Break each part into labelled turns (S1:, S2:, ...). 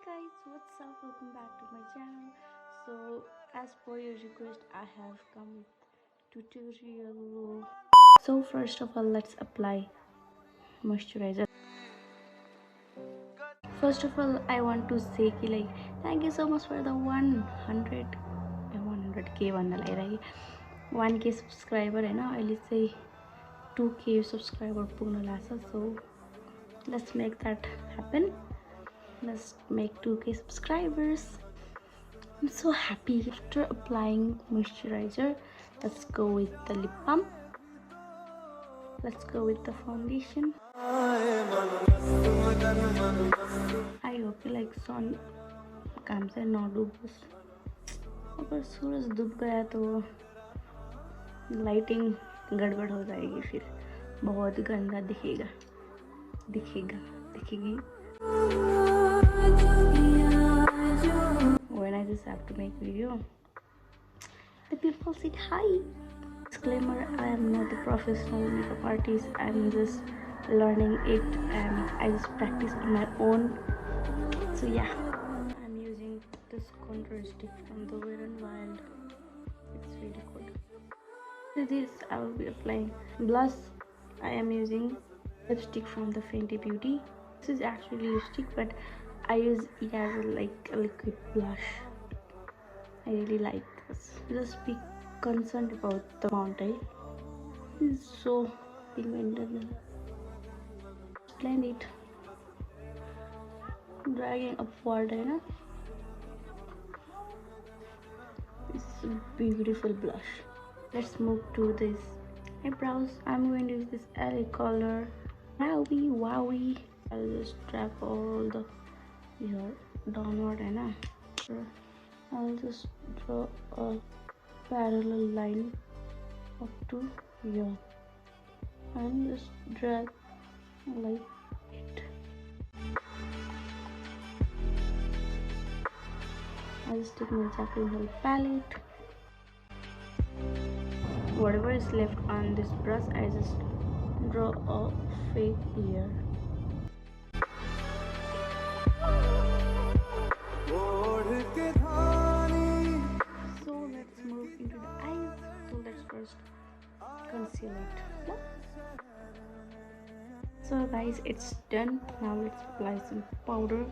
S1: guys, what's up? Welcome back to my channel. So as per your request, I have come with tutorial. So first of all, let's apply moisturizer. First of all, I want to say कि like thank you so much for the 100k भन्नलाई right 1k subscriber हैन अहिले चाहिँ 2k subscriber पुग्न लाग्छ. So let's make that happen. Let's make 2k subscribers. I'm so happy after applying moisturizer. Let's go with the lip balm. Let's go with the foundation. I hope you like sun काम से ना डूबोस्. अगर सूरज डूब गया तो lighting गड़बड़ हो जाएगी, फिर बहुत गंदा दिखेगी. When I just have to make video, the people say hi. Disclaimer: I am not a professional makeup artist. I'm just learning it, and I just practice on my own. So yeah, I'm using this contour stick from the Wet n Wild. It's really good. To this, I will be applying blush. I am using lipstick from the Fenty Beauty. This is actually lipstick, but I use it as a liquid blush. I really like this. Just be concerned about the amount. It's so pigmented. Blend it, dragging upward. It's a beautiful blush. Let's move to this eyebrows. I'm going to use this LA color. Wowie. I'll just drag all the here downward. I'll just draw a parallel line up to here and just drag like it. I'll just take my Jaclyn Hill palette. Whatever is left on this brush, I just draw a fake ear. So let's move into the eyes. So let's first conceal it. So guys, it's done. Now let's apply some powder.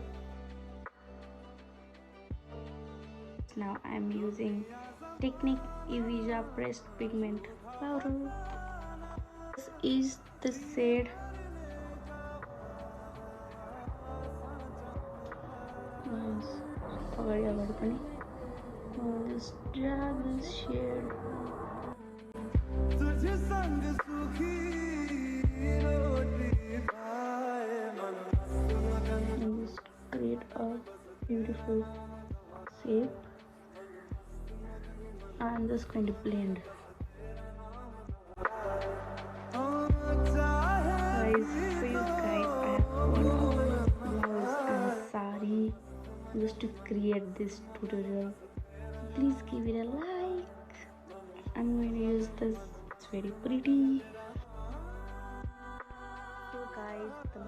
S1: Now I'm using Technique Evija Pressed Pigment Powder. This is the shade I'll just drag this shade. And just create a beautiful shape. I'm just going to blend. Guys, for you guys, I have one blouse and sari just to create this tutorial. Please give it a like. I'm going to use this. It's very pretty. So guys, the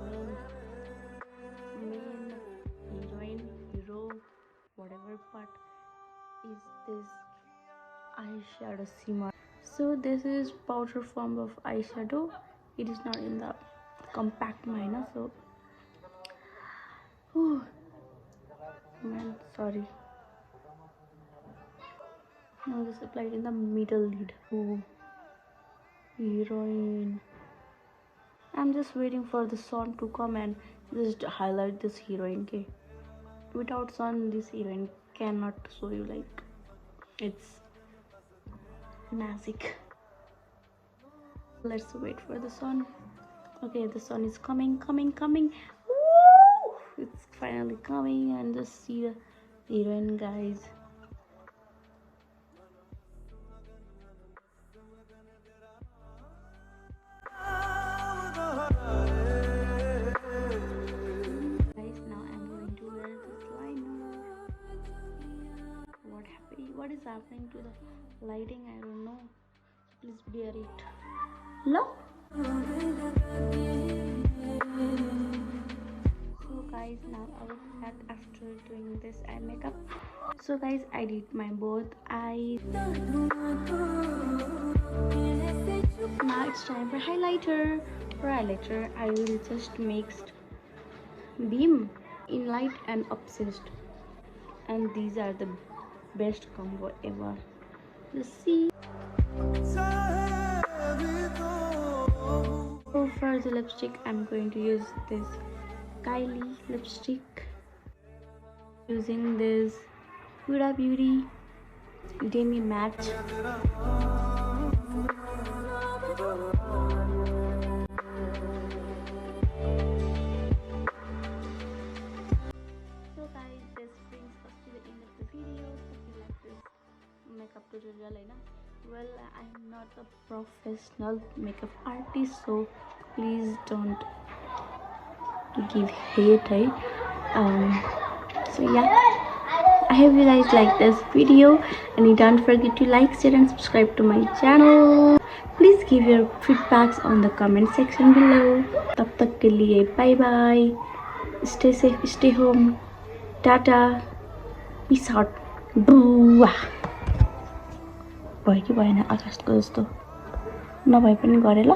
S1: main hero, whatever part is this eyeshadow Shimmer. So this is powder form of eyeshadow. It is not in the compact minor. So man, sorry. Now just apply it in the middle lid. Heroine. I'm just waiting for the sun to come and just highlight this heroine. Okay, without sun, this heroine cannot show you like it's Nazik. Let's wait for the sun. Okay, the sun is coming. Woo! It's finally coming, and just see the heroine, guys. What is happening to the lighting? I don't know. Please bear it. Hello? So guys, now I will be back after doing this eye makeup. So guys, I did my both eyes. Now it's time for highlighter. For highlighter, I will just mix beam, in light and obsessed, and these are the best combo ever. Let's see. So for the lipstick, I'm going to use this Kylie lipstick, using this Huda Beauty Demi Matte. So guys, this brings us to the end of the video. Hope you like this makeup tutorial. Well, I'm not a professional makeup artist, so please don't give hate. So yeah, I hope you guys like this video, and you don't forget to like, share and subscribe to my channel. Please give your feedbacks on the comment section below. Tab tak ke liye bye bye. Stay safe, stay home. Tata. Peace out. Boo. भयो कि भएन आकाशको जस्तो नभए पनि गरे ल